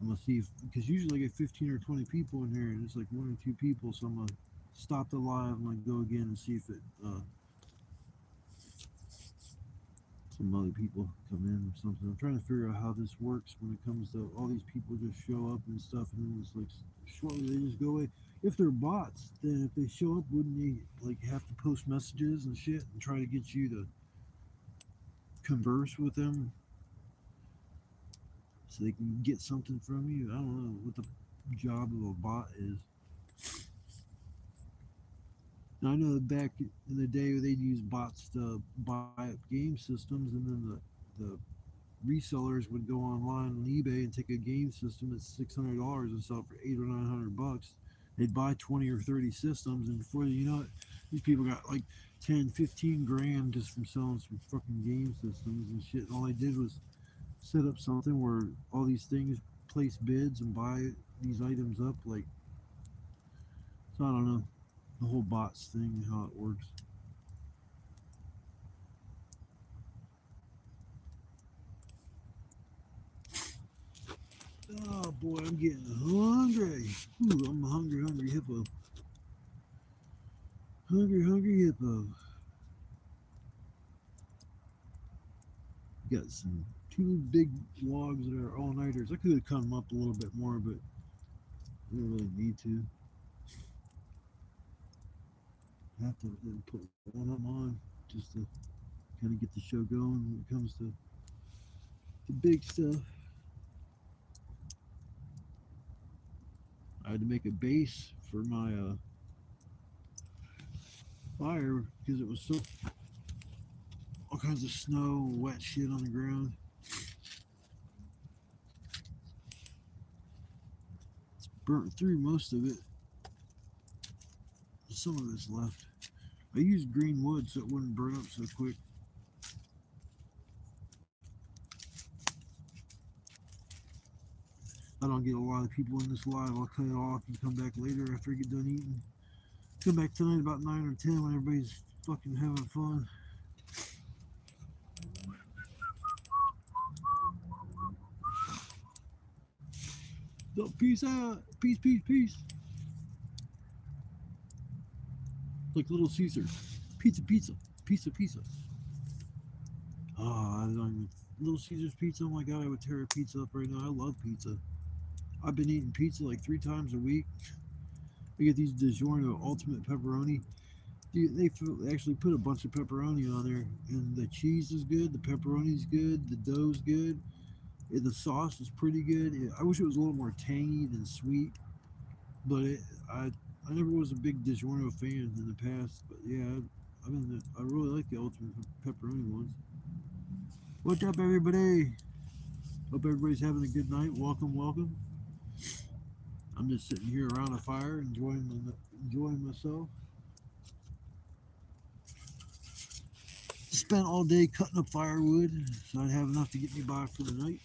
I'm gonna see if, because usually I get 15 or 20 people in here, and it's like one or two people. So I'm gonna stop the live. I'm gonna go again and see if it some other people come in or something. I'm trying to figure out how this works when it comes to all these people just show up and stuff, and then it's like shortly they just go away. If they're bots, then if they show up, wouldn't they like have to post messages and shit and try to get you to converse with them so they can get something from you? I don't know what the job of a bot is. Now, I know that back in the day they'd use bots to buy up game systems, and then the resellers would go online on eBay and take a game system that's $600 and sell it for 800 or 900 bucks. They'd buy 20 or 30 systems, and before you know it, these people got like 10, 15 grand just from selling some fucking game systems and shit. And all they did was set up something where all these things place bids and buy these items up. Like, so I don't know the whole bots thing and how it works. Oh boy, I'm getting hungry. Ooh, I'm a hungry, hungry hippo. Hungry, hungry hippo. Got some two big logs that are all nighters. I could have cut them up a little bit more, but I don't really need to. I have to put one of them on just to kind of get the show going when it comes to the big stuff. I had to make a base for my fire because it was so all kinds of snow, wet shit on the ground. It's burnt through most of it. Some of it's left. I used green wood so it wouldn't burn up so quick. I don't get a lot of people in this live. I'll cut it off and come back later after I get done eating. Come back tonight about 9 or 10 when everybody's fucking having fun. So, peace out. Peace, peace, peace. Like Little Caesar. Pizza, pizza. Pizza, pizza. Oh, I don't even. Little Caesar's pizza. Oh my god, I would tear a pizza up right now. I love pizza. I've been eating pizza like 3 times a week. I get these DiGiorno Ultimate Pepperoni. Dude, they actually put a bunch of pepperoni on there, and the cheese is good, the pepperoni's good, the dough's good, and the sauce is pretty good. I wish it was a little more tangy than sweet, but I never was a big DiGiorno fan in the past. But yeah, I really like the Ultimate Pepperoni ones. What's up, everybody? Hope everybody's having a good night. Welcome, welcome. I'm just sitting here around a fire, enjoying myself. Spent all day cutting up firewood, so I'd have enough to get me by for the night.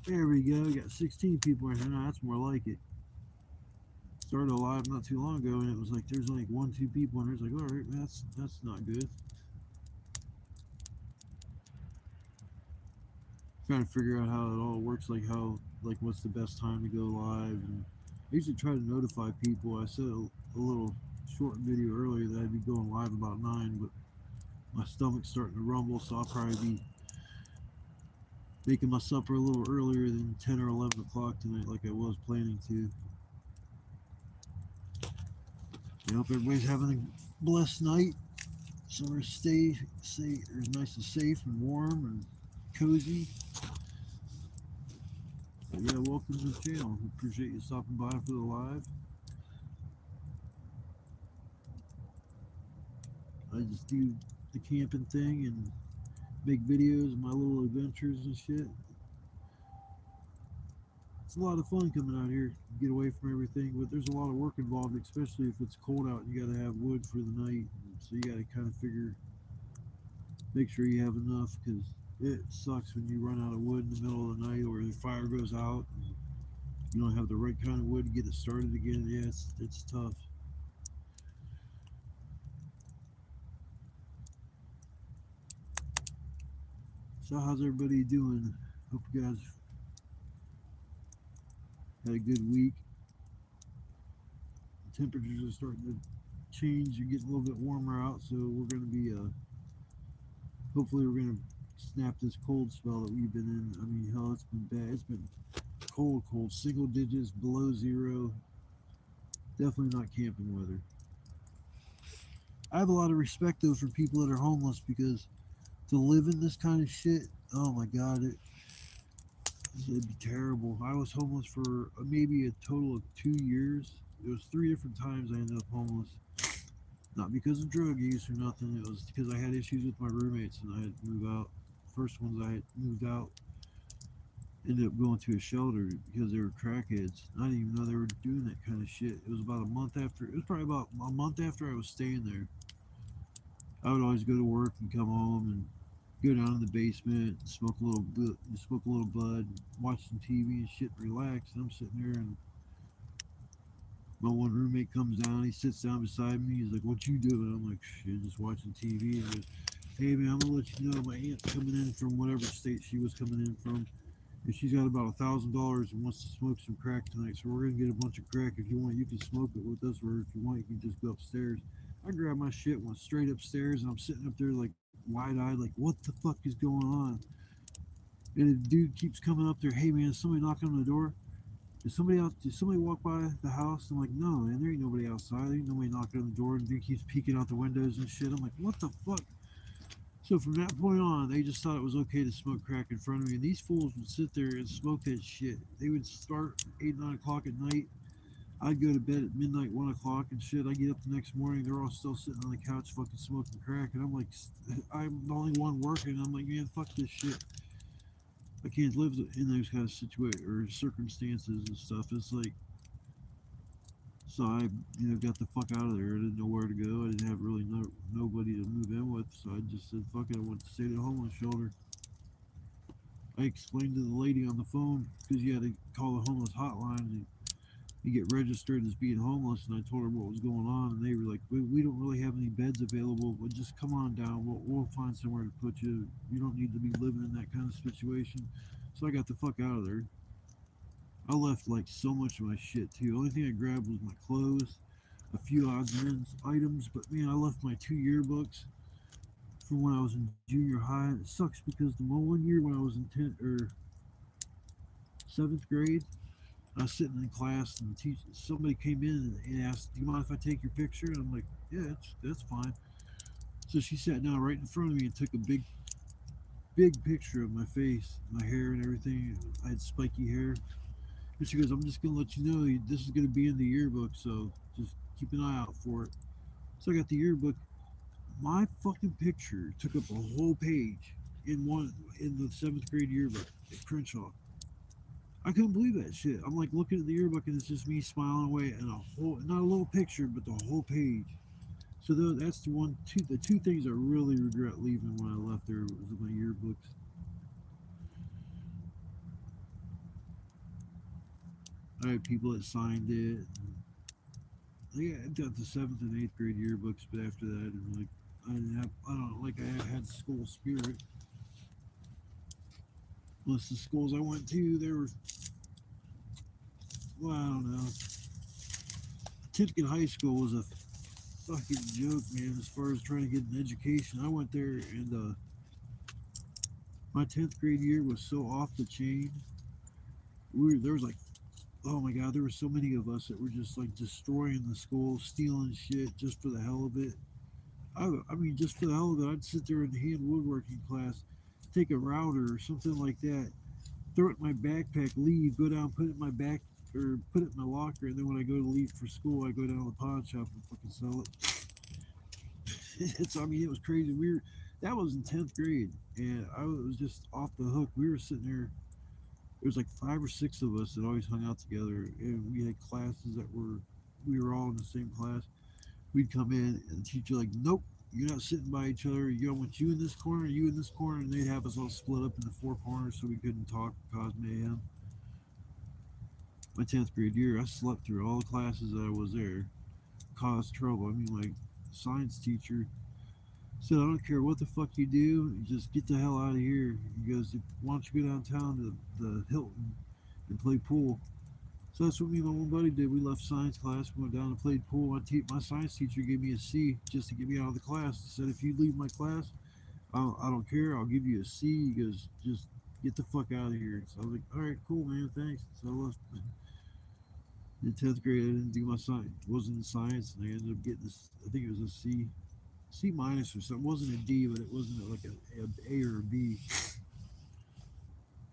There we go. We got 16 people in here now. That's more like it. Started a live not too long ago, and it was like there's only one, two people, and it's like, all right, that's not good. Trying to figure out how it all works, like what's the best time to go live, and I usually try to notify people. I said a little short video earlier that I'd be going live about 9, but my stomach's starting to rumble, so I'll probably be making my supper a little earlier than 10 or 11 o'clock tonight, like I was planning to. I hope everybody's having a blessed night. Summer stay nice and safe and warm and cozy. But yeah, welcome to the channel. Appreciate you stopping by for the live. I just do the camping thing and make videos of my little adventures and shit. It's a lot of fun coming out here, get away from everything, but there's a lot of work involved, especially if it's cold out and you gotta have wood for the night. So you gotta kind of make sure you have enough, because it sucks when you run out of wood in the middle of the night or the fire goes out and you don't have the right kind of wood to get it started again. Yeah, it's tough. So how's everybody doing? Hope you guys Had a good week. The temperatures are starting to change. You're getting a little bit warmer out, so we're going to be hopefully we're going to snap this cold spell that we've been in. I mean, hell, it's been bad. It's been cold, single digits, below zero. Definitely not camping weather. I have a lot of respect though for people that are homeless because to live in this kind of shit, oh my god, it'd be terrible. I was homeless for maybe a total of 2 years. It was three different times I ended up homeless. Not because of drug use or nothing. It was because I had issues with my roommates and I had to move out. First ones I had moved out ended up going to a shelter because they were crackheads. I didn't even know they were doing that kind of shit. It was about a month after. It was probably about a month after I was staying there. I would always go to work and come home and go down in the basement, smoke a little bud, watch some TV and shit, and relax. And I'm sitting there, and my one roommate comes down. He sits down beside me. He's like, "What you doing?" I'm like, "Shit, just watching TV." And he goes, "Hey man, I'm gonna let you know my aunt's coming in from whatever state she was coming in from, and she's got about $1,000 and wants to smoke some crack tonight. So we're gonna get a bunch of crack. If you want, you can smoke it with us, or if you want, you can just go upstairs." I grabbed my shit, went straight upstairs, and I'm sitting up there like wide eyed, like, what the fuck is going on? And the dude keeps coming up there, "Hey man, is somebody knocking on the door? Did somebody walk by the house?" I'm like, "No, man, there ain't nobody outside. There ain't nobody knocking on the door." And the dude keeps peeking out the windows and shit. I'm like, "What the fuck?" So from that point on, they just thought it was okay to smoke crack in front of me. And these fools would sit there and smoke that shit. They would start 8, 9 o'clock at night. I'd go to bed at midnight, 1 o'clock and shit. I get up the next morning, they're all still sitting on the couch fucking smoking crack. And I'm like, I'm the only one working. I'm like, man, fuck this shit. I can't live in those kind of situations or circumstances and stuff. It's like, so I, got the fuck out of there. I didn't know where to go. I didn't have really nobody to move in with. So I just said, fuck it. I went to stay at a homeless shelter. I explained to the lady on the phone because you had to call the homeless hotline and you get registered as being homeless. And I told her what was going on, and they were like, "We don't really have any beds available, but just come on down. We'll find somewhere to put you. You don't need to be living in that kind of situation." So I got the fuck out of there. I left like so much of my shit too. The only thing I grabbed was my clothes, a few odds and ends items, but man, I left my 2 yearbooks from when I was in junior high. And it sucks because the one year when I was in 10th or 7th grade, I was sitting in class and somebody came in and asked, "Do you mind if I take your picture?" And I'm like, "Yeah, that's fine." So she sat down right in front of me and took a big picture of my face, my hair, and everything. I had spiky hair. And she goes, "I'm just going to let you know this is going to be in the yearbook, so just keep an eye out for it." So I got the yearbook. My fucking picture took up a whole page in the 7th grade yearbook at Crenshaw. I couldn't believe that shit. I'm like looking at the yearbook and it's just me smiling away and a whole, not a little picture, but the whole page. So that's the two things I really regret leaving when I left there was my yearbooks. I had people that signed it. Yeah, I got the 7th and 8th grade yearbooks, but after that, I didn't really, I didn't have, I don't know, like I had school spirit. Most of the schools I went to, they were, well, I don't know. Tipton High School was a fucking joke, man, as far as trying to get an education. I went there and my 10th grade year was so off the chain. There was like, oh my god, there were so many of us that were just like destroying the school, stealing shit just for the hell of it. I mean, just for the hell of it, I'd sit there in the hand woodworking class, take a router or something like that, throw it in my backpack, leave, go down, put it in my back or put it in my locker, and then when I go to leave for school, I go down to the pawn shop and fucking sell it. I mean, it was crazy. That was in 10th grade, and I was just off the hook. We were sitting there. There was like 5 or 6 of us that always hung out together, and we had classes that we were all in the same class. We'd come in, and the teacher like, "Nope, you're not sitting by each other. You want you in this corner, you in this corner," and they'd have us all split up into 4 corners so we couldn't talk, cause mayhem. My 10th grade year, I slept through all the classes that I was there, caused trouble. I mean, my science teacher said, "I don't care what the fuck you do, just get the hell out of here." He goes, "Why don't you go downtown to the Hilton and play pool?" So that's what me and my one buddy did. We left science class, we went down and played pool. My science teacher gave me a C just to get me out of the class. He said, if you leave my class, I don't care. I'll give you a C. He goes, just get the fuck out of here. So I was like, all right, cool, man, thanks. So I left. In 10th grade, I didn't do my science. Wasn't in science, and I ended up getting this. I think it was a C, C minus or something. It wasn't a D, but it wasn't like a or a B.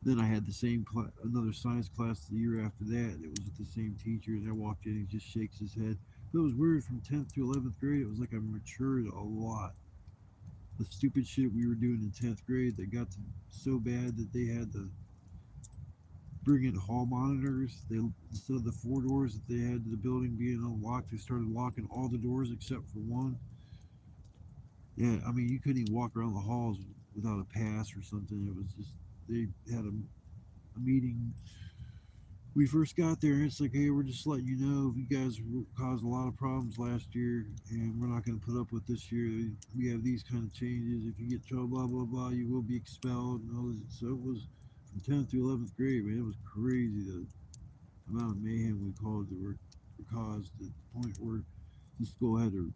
Then I had the same another science class the year after that. And it was with the same teacher, and I walked in, and he just shakes his head. But it was weird. From 10th to 11th grade, it was like I matured a lot. The stupid shit we were doing in 10th grade that got to so bad that they had to bring in hall monitors. They, instead of the four doors that they had to the building being unlocked, they started locking all the doors except for one. Yeah, I mean, you couldn't even walk around the halls without a pass or something. It was just, they had a meeting. We first got there, and it's like, hey, we're just letting you know if you guys caused a lot of problems last year, and we're not going to put up with this year. We have these kind of changes. If you get trouble, blah blah blah, you will be expelled. And all this. So it was from 10th to 11th grade, man. It was crazy the amount of mayhem we caused were caused at the point where the school had to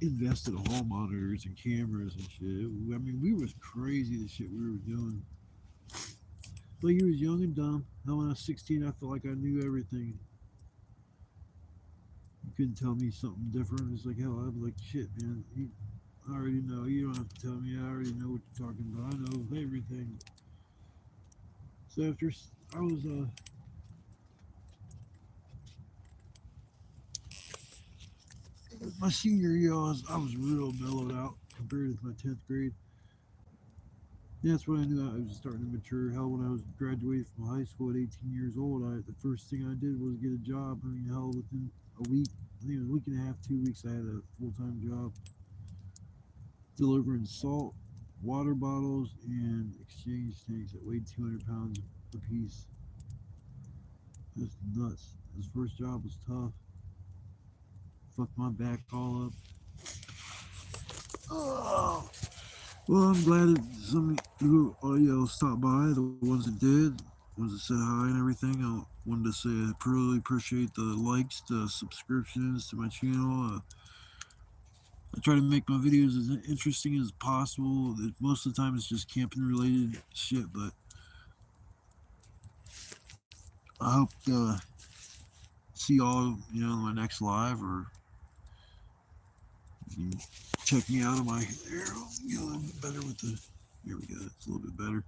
invest in hall monitors and cameras and shit. I mean, we was crazy the shit we were doing. But you was young and dumb. Hell, when I was 16, I felt like I knew everything. You couldn't tell me something different. It's like, hell, I was like, shit, man. I already know. You don't have to tell me. I already know what you're talking about. I know everything. So after I was, my senior year, I was real mellowed out compared to my 10th grade. Yeah, that's when I knew I was starting to mature. Hell, when I was graduating from high school at 18 years old, the first thing I did was get a job. I mean, hell, within a week, I think it was a week and a half, 2 weeks, I had a full time job delivering salt, water bottles, and exchange tanks that weighed 200 pounds a piece. That's nuts. His first job was tough. Fucked my back all up. Oh. Well, I'm glad that some of you stopped by. The ones that did, ones that said hi and everything. I wanted to say I really appreciate the likes, the subscriptions to my channel. I try to make my videos as interesting as possible. Most of the time, it's just camping related shit, but I hope to see y'all, in my next live, or you can check me out on my hair. A little bit better with the. Here we go. It's a little bit better.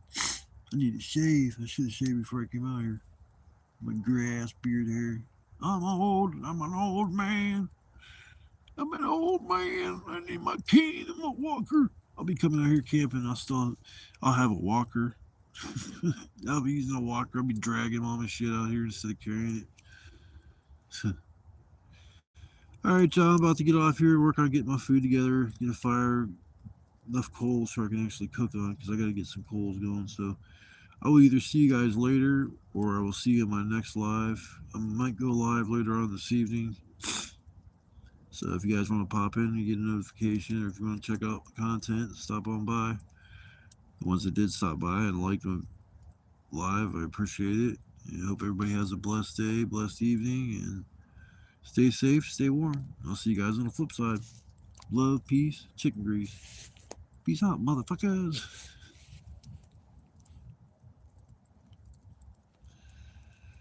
I need to shave. I should have shaved before I came out here. My grass beard hair. I'm old. I'm an old man. I'm an old man. I need my cane and my walker. I'll be coming out here camping. I'll have a walker. I'll be using a walker. I'll be dragging all my shit out here instead of carrying it. All right, y'all. I'm about to get off here, work on getting my food together, get a fire, enough coals so I can actually cook on because I got to get some coals going. So I will either see you guys later or I will see you in my next live. I might go live later on this evening. So if you guys want to pop in and get a notification, or if you want to check out the content, stop on by. The ones that did stop by and liked my live, I appreciate it. I hope everybody has a blessed day, blessed evening, and stay safe, stay warm. I'll see you guys on the flip side. Love, peace, chicken grease. Peace out, motherfuckers.